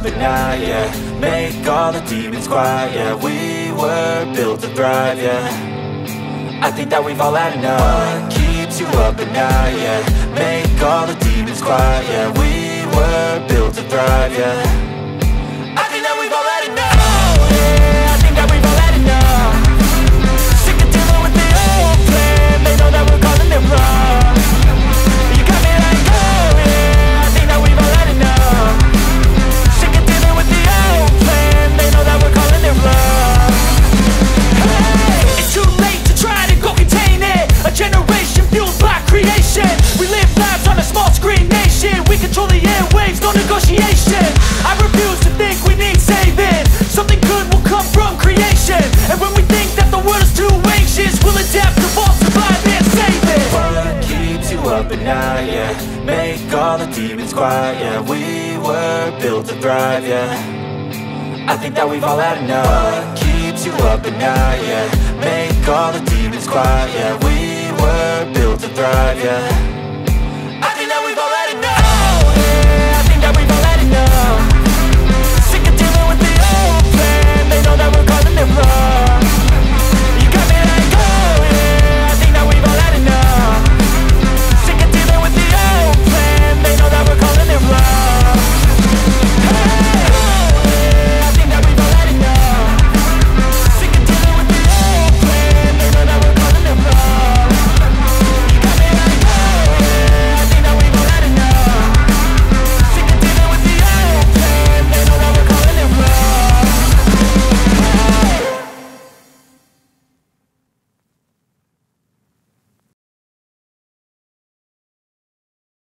At night, yeah. Make all the demons quiet, yeah. We were built to thrive, yeah. I think that we've all had enough. What keeps you up at night, yeah. Make all the demons quiet, yeah. We were built to thrive, yeah. I think that we've all had enough. Oh, yeah, I think that we've all had enough. Sick of dealing with the old plan. They know that we're calling it wrong. You got me like, oh yeah, I think that we've all had enough. They know that we're calling it love. Hey, it's too late to try to go contain it. A generation fueled by creation. We live lives on a small screen nation. We control the airwaves, no negotiation. I refuse to think we need saving. Something good will come from creation. And when we think that the world is too anxious, we'll adapt, evolve, survive and save it. What keeps you up at night, yeah. Make all the demons quiet, yeah. We were built to thrive, yeah. I think that we've all had enough. What keeps you up at night, yeah. Make all the demons quiet, yeah. We were built to thrive, yeah.